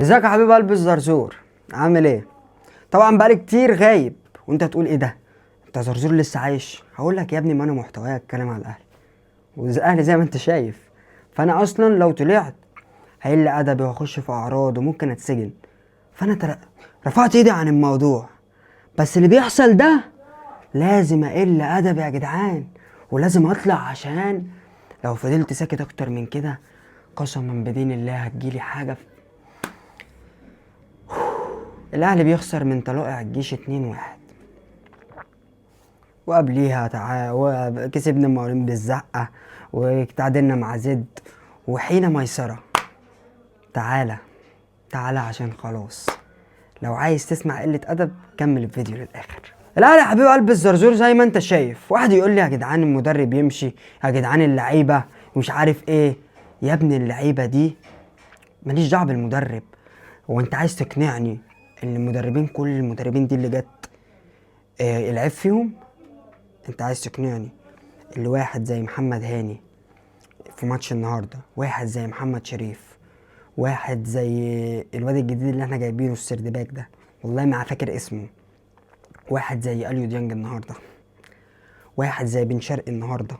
ازيك يا حبيب قلب الزرزور؟ عامل ايه؟ طبعا بقالي كتير غايب وانت هتقول ايه ده؟ انت زرزور لسه عايش؟ هقول لك يا ابني، ما انا محتواي اتكلم على الاهلي والاهلي زي ما انت شايف. فانا اصلا لو طلعت هيقل ادبي واخش في اعراض وممكن اتسجن. رفعت ايدي عن الموضوع. بس اللي بيحصل ده لازم اقل ادبي يا جدعان، ولازم اطلع عشان لو فضلت ساكت اكتر من كده قسما بدين الله هتجيلي حاجه. الاهلي بيخسر من طلائع الجيش 2-1، وقبليها وكسبنا المقاولين بالزقة، وتعادلنا مع زد، وحين ميسرة. تعالى تعالى عشان خلاص، لو عايز تسمع قلة أدب كمل الفيديو للآخر. الأهلي يا حبيب قلب الزرزور زي ما انت شايف، واحد يقول لي يا جدعان المدرب يمشي، يا جدعان اللعيبة ومش عارف ايه. يا ابني اللعيبة دي ماليش دعوة بالمدرب. هو انت عايز تقنعني ان المدربين، كل المدربين دي اللي جت العيب فيهم؟ انت عايز تقنعني اللي واحد زي محمد هاني في ماتش النهارده، واحد زي محمد شريف، واحد زي الواد الجديد اللي احنا جايبينه السردباك ده، والله ما فاكر اسمه، واحد زي اليو ديانج النهارده، واحد زي بن شرقي النهارده،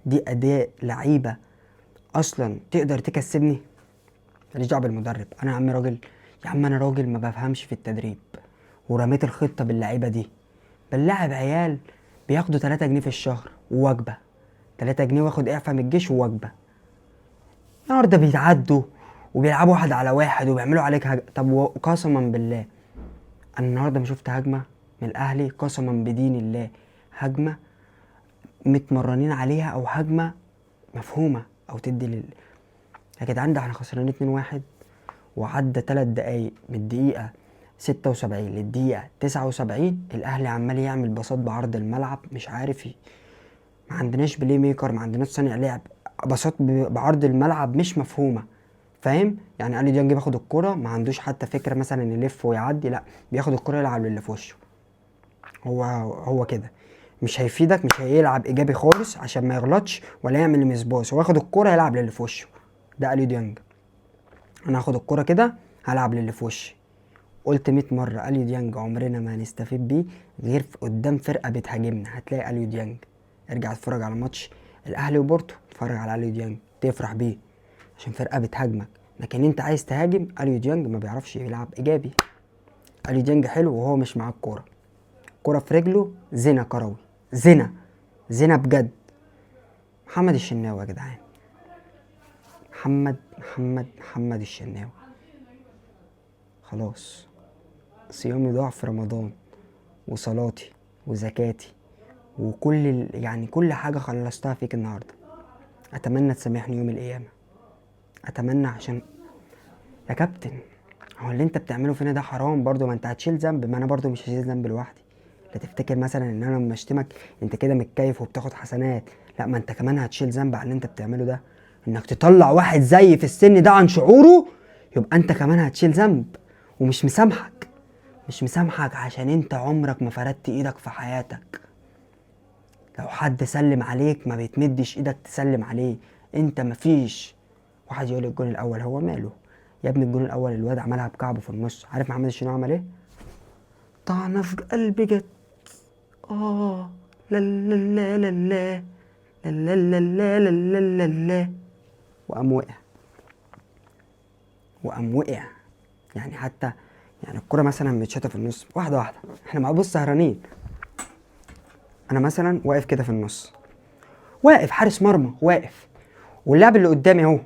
دي اداء لعيبه اصلا تقدر تكسبني؟ ماليش دعوه بالمدرب. انا يا عم راجل، يا عم انا راجل ما بفهمش في التدريب، ورميت الخطه باللعيبه دي. بنلعب عيال بياخدوا 3 جنيه في الشهر ووجبه، 3 جنيه واخد اعفاء من الجيش ووجبه. النهارده بيتعدوا وبيلعبوا واحد على واحد وبيعملوا عليك طب قسما بالله انا النهارده ما شفت هجمه من الاهلي، قسما بدين الله هجمه متمرنين عليها او هجمه مفهومه او تدي يا جدعان ده احنا خسرانين 2-1، وعدى 3 دقايق من الدقيقه 76 للدقيقه 79 الاهلي عمال يعمل باصات بعرض الملعب، مش عارف ما عندناش بلاي ميكر، ما عندناش صانع لعب، باصات بعرض الملعب مش مفهومه. فاهم يعني؟ اليو ديانج بياخد الكرة ما عندوش حتى فكره مثلا ان يلف ويعدي، لا بياخد الكرة يلعب للي في وشه. هو كده مش هيفيدك، مش هيلعب ايجابي خالص عشان ما يغلطش ولا يعمل مسباص. هو ياخد الكرة يلعب للي في وشه. ده اليو ديانج. انا هاخد الكرة كده هلعب للي في وشي. قلت 100 مرة اليو ديانج عمرنا ما هنستفيد بيه غير في قدام فرقة بتهاجمنا، هتلاقي اليو ديانج. ارجع اتفرج على ماتش الاهلي وبورتو، اتفرج على اليو ديانج تفرح بيه عشان فرقة بتهاجمك. لكن انت عايز تهاجم، اليو ديانج ما بيعرفش يلعب ايجابي. اليو ديانج حلو وهو مش معاه الكورة، الكورة في رجله زنا كروي، زنا، زنا بجد. محمد الشناوي يا جدعان، محمد الشناوي خلاص. صيامي ضاع في رمضان، وصلاتي وزكاتي وكل يعني كل حاجة خلصتها فيك النهاردة. اتمنى تسامحني يوم القيامة، اتمنى. عشان يا كابتن هو اللي انت بتعمله فينا ده حرام برضو، ما انت هتشيل ذنب، ما انا برضو مش هشيل ذنب لوحدي. لا تفتكر مثلا ان انا لما اشتمك انت كده متكيف وبتاخد حسنات، لا ما انت كمان هتشيل ذنب على اللي انت بتعمله ده. انك تطلع واحد زي في السن ده عن شعوره، يبقى انت كمان هتشيل ذنب. ومش مسامحك، مش مسامحك عشان انت عمرك ما فردت ايدك في حياتك. لو حد سلم عليك ما بيتمدش ايدك تسلم عليه. انت مفيش. واحد يقول الجون الاول هو ماله يا ابني؟ الجون الاول الواد عملها بكعبه في النص. عارف محمد الشناوي عمل ايه؟ طعنه في قلبي جت، اه، لا لا لا لا لا لا لا لا لا لا لا لا، وقام وقع، وقام وقع. يعني حتى يعني الكرة مثلا متشاطة في النص واحدة واحدة، احنا مع بص سهرانين. انا مثلا واقف كده في النص، واقف حارس مرمى واقف، واللاعب اللي قدامي اهو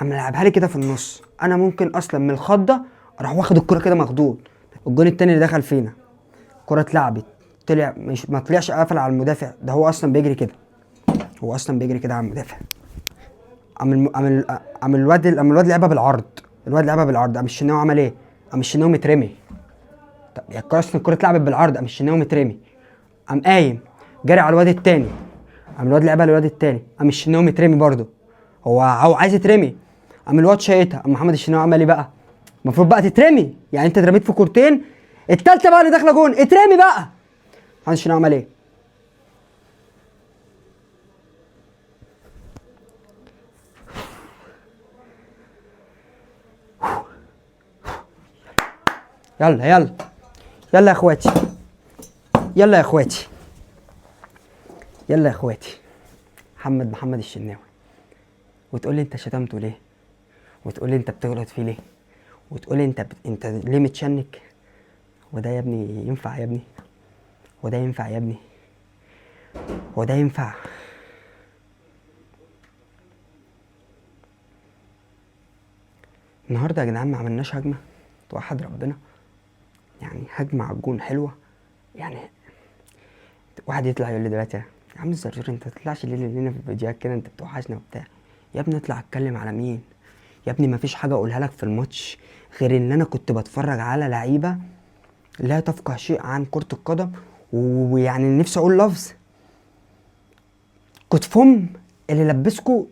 اما لعبها لي كده في النص، انا ممكن اصلا من الخضه اروح واخد الكرة كده مخضوض. الجون التاني اللي دخل فينا كرة اتلعبت، طلع مش ما طلعش قفل على المدافع ده، هو اصلا بيجري كده، هو اصلا بيجري كده على المدافع. قام الواد لعبها بالعرض، الواد لعبها بالعرض. قام الشناوي عمل ايه؟ قام الشناوي مترمي. طب يا اصلا الكرة اتلعبت بالعرض، قام الشناوي مترمي، قام قايم جري على الواد التاني، قام الواد لعبها للواد التاني، قام الشناوي مترمي برضه، هو عايز يترمي، قام الواد شايطها. قام محمد الشناوي عمل ايه بقى؟ المفروض بقى تترمي، يعني انت اترميت في كورتين، التالتة بقى اللي داخله جون اترمي بقى. محمد الشناوي عمل ايه؟ يلا يلا يلا يا اخواتي، يلا يا اخواتي، يلا يا اخواتي. محمد الشناوي، وتقول لي انت شتمته ليه؟ وتقول لي انت بتغلط فيه ليه؟ وتقول لي انت ليه متشنك؟ وده يا ابني ينفع يا ابني؟ وده ينفع يا ابني؟ وده ينفع؟ النهارده يا جدعان ما عملناش هجمه توحد ربنا، يعني هجمه على الجون حلوه. يعني واحد يطلع يقول لي دلوقتي يا عم الزرزور انت تطلعش ليه لنا في الفيديوهات كده، انت بتوحشنا وبتاع. يا ابني اطلع اتكلم على مين؟ يا ابني مفيش حاجه اقولها لك في الماتش غير ان انا كنت بتفرج على لعيبه لا تفقه شيء عن كره القدم. ويعني نفسي اقول لفظ كتفهم اللي لبسكوا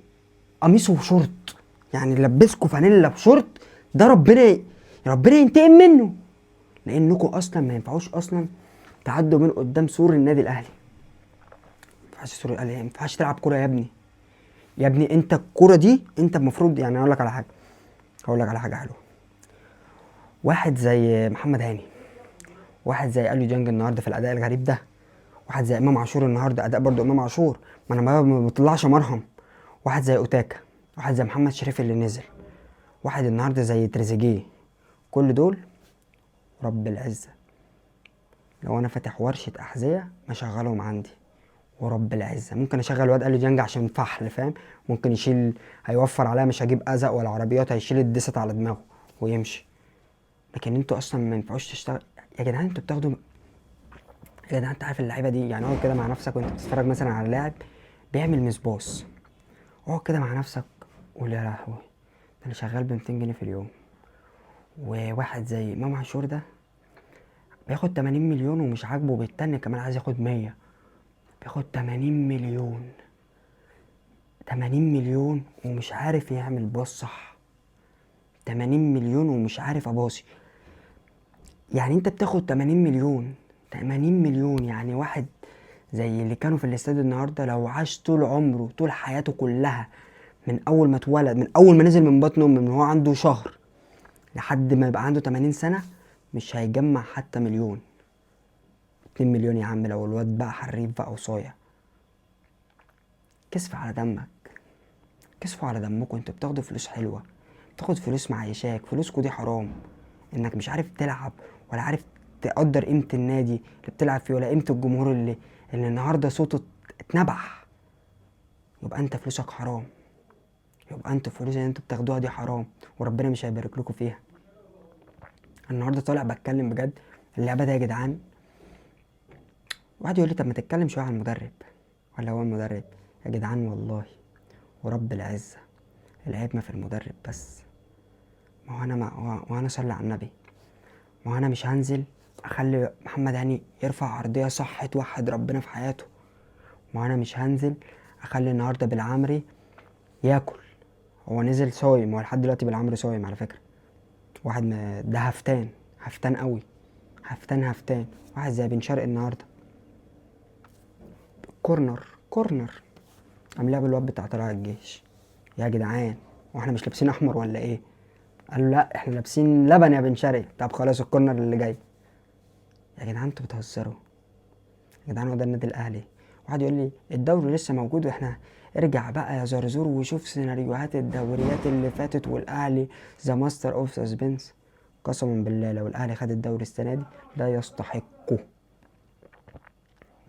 قميص وشورت، يعني لبسكوا فانيلا بشورت. ده ربنا ينتقم منه، لانكم اصلا ما ينفعوش اصلا تعدوا من قدام سور النادي الاهلي. ما ينفعش سور الاهلي، ما ينفعش تلعب كوره يا ابني. يا ابني انت الكوره دي انت المفروض، يعني اقول لك على حاجه حلوه. واحد زي محمد هاني، واحد زي اليو جانج النهارده في الاداء الغريب ده، واحد زي امام عاشور النهارده اداء برضو امام عاشور، ما انا ما بطلعش مرهم. واحد زي اوتاكا، واحد زي محمد شريف اللي نزل، واحد النهارده زي تريزيجيه. كل دول رب العزه لو انا فاتح ورشه احذيه ما شغلهم عندي، ورب العزه ممكن اشغل واد اليو جانج عشان فحل، فاهم؟ ممكن يشيل، هيوفر عليا، مش هجيب ازق ولا عربيات، هيشيل الدست على دماغه ويمشي. لكن انتوا اصلا ما ينفعوش تشتغل يا جدعان. انتوا بتاخدوا يا جدعان، انت عارف اللعيبه دي، يعني اقعد كده مع نفسك وانت بتتفرج مثلا على لاعب بيعمل مسباص، اقعد كده مع نفسك قول يا لهوي ده انا شغال ب 200 جنيه في اليوم. وواحد زي امام عاشور ده بياخد 80 مليون ومش عاجبه، بيتنك كمان عايز ياخد 100. بياخد 80 مليون، 80 مليون ومش عارف يعمل باص صح، 80 مليون ومش عارف اباصي. يعني انت بتاخد 80 مليون، 80 مليون، يعني واحد زي اللي كانوا في الاستاد النهارده لو عاش طول عمره طول حياته كلها من اول ما اتولد، من اول ما نزل من بطن امه من هو عنده شهر لحد ما يبقى عنده 80 سنه مش هيجمع حتى مليون. 2 مليون يا عم لو الواد بقى حريف بقى وصايع. كسف على دمك، كسفوا على دمكم. انتوا بتاخدوا فلوس حلوه، بتاخد فلوس معيشاك، فلوسكوا دي حرام. انك مش عارف تلعب ولا عارف تقدر قيمه النادي اللي بتلعب فيه ولا قيمه الجمهور اللي النهارده صوته اتنبح، يبقى انت فلوسك حرام. يبقى انتوا الفلوس اللي انتوا بتاخدوها دي حرام وربنا مش هيبارك لكم فيها. النهارده طالع بتكلم بجد، اللعبه دي يا جدعان. واحد يقول لي طب ما تتكلم شويه عن المدرب ولا هو المدرب. يا جدعان والله ورب العزه العيب ما في المدرب بس. ما هو انا ما هو انا صلي على النبي، ما هو انا مش هنزل اخلي محمد هاني يرفع عرضيه صح توحد ربنا في حياته. ما هو انا مش هنزل اخلي النهارده بالعمري ياكل. هو نزل صايم، هو لحد دلوقتي بالعمري صايم على فكره. واحد ده هفتان قوي، هفتان. واحد زي بن شرقي النهارده كورنر قام لعب الواد بتاع طلائع الجيش. يا جدعان واحنا مش لابسين احمر ولا ايه؟ قالوا لا احنا لابسين لبن يا بن شرقي. طب خلاص الكورنر اللي جاي. يا جدعان انتوا بتهزروا يا جدعان، هو ده النادي الاهلي؟ واحد يقول لي الدوري لسه موجود واحنا، ارجع بقى يا زرزور وشوف سيناريوهات الدوريات اللي فاتت والاهلي ذا ماستر اوف سسبنس. قسما بالله لو الاهلي خد الدوري السنه دي لا يستحقه،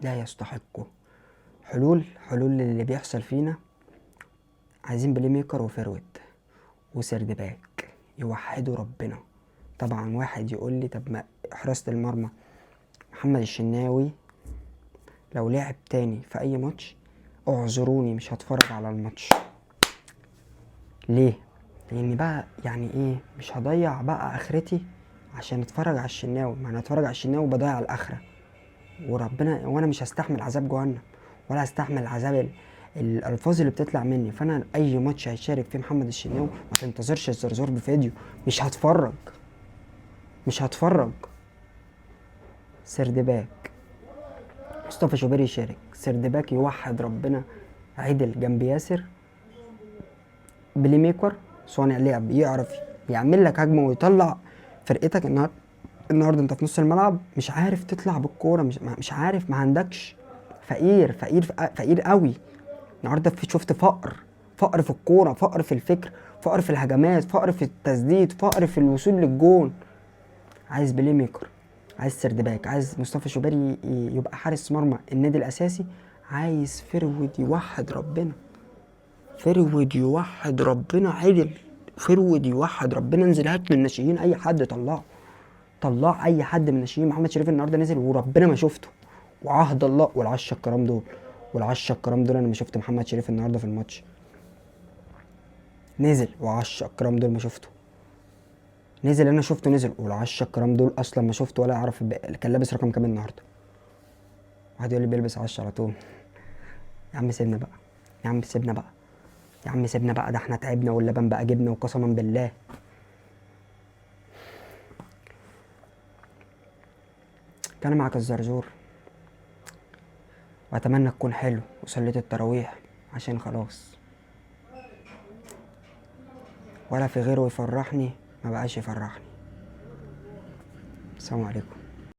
لا يستحقه. حلول اللي بيحصل فينا، عايزين بلاي ميكر وفيرود وسرد باك يوحدوا ربنا. طبعا واحد يقول لي طب ما حراسة المرمى محمد الشناوي لو لعب تاني في اي ماتش اعذروني مش هتفرج على الماتش. ليه؟ لاني بقى يعني ايه، مش هضيع بقى اخرتي عشان اتفرج على الشناوي. ما انا اتفرج على الشناوي بضيع الاخره وربنا، وانا مش هستحمل عذاب جهنم ولا هستحمل عذاب الالفاظ اللي بتطلع مني. فانا اي ماتش هيشارك فيه محمد الشناوي ما تنتظرش الزرزور بفيديو، مش هتفرج. سرد باك مصطفى شوبير يشارك، سرد باك يوحد ربنا عدل جنب ياسر، بلاي ميكر صانع لعب يعرف يعمل لك هجمه ويطلع فرقتك النهارده النهارده انت في نص الملعب مش عارف تطلع بالكوره، مش عارف، ما عندكش. فقير فقير فقير قوي. النهارده شفت فقر، فقر في الكوره، فقر في الفكر، فقر في الهجمات، فقر في التسديد، فقر في الوصول للجون. عايز بلاي ميكر، عايز سرد باك، عايز مصطفى شوبير يبقى حارس مرمى النادي الاساسي، عايز فرود يوحد ربنا، فرود يوحد ربنا عدل، فرود يوحد ربنا. انزل هات من الناشئين اي حد طلعه، طلع اي حد من الناشئين. محمد شريف النهارده نزل وربنا ما شفته، وعهد الله والعشرة الكرام دول، والعشرة الكرام دول انا ما شفت محمد شريف النهارده في الماتش. نزل وعشرة الكرام دول ما شفته، نزل انا شفته نزل، والعشرة الكرام دول اصلا ما شفته ولا اعرف كان لابس رقم كام النهارده. واحد يقول لي بيلبس 10 على طول. يا عم سيبنا بقى، يا عم سيبنا بقى، يا عم سيبنا بقى، ده احنا تعبنا واللبن بقى جبنا وقسما بالله. كان معك الزرزور، واتمنى تكون حلو وصليت التراويح، عشان خلاص ولا في غيره يفرحني، ما بقاش يفرحني. السلام عليكم.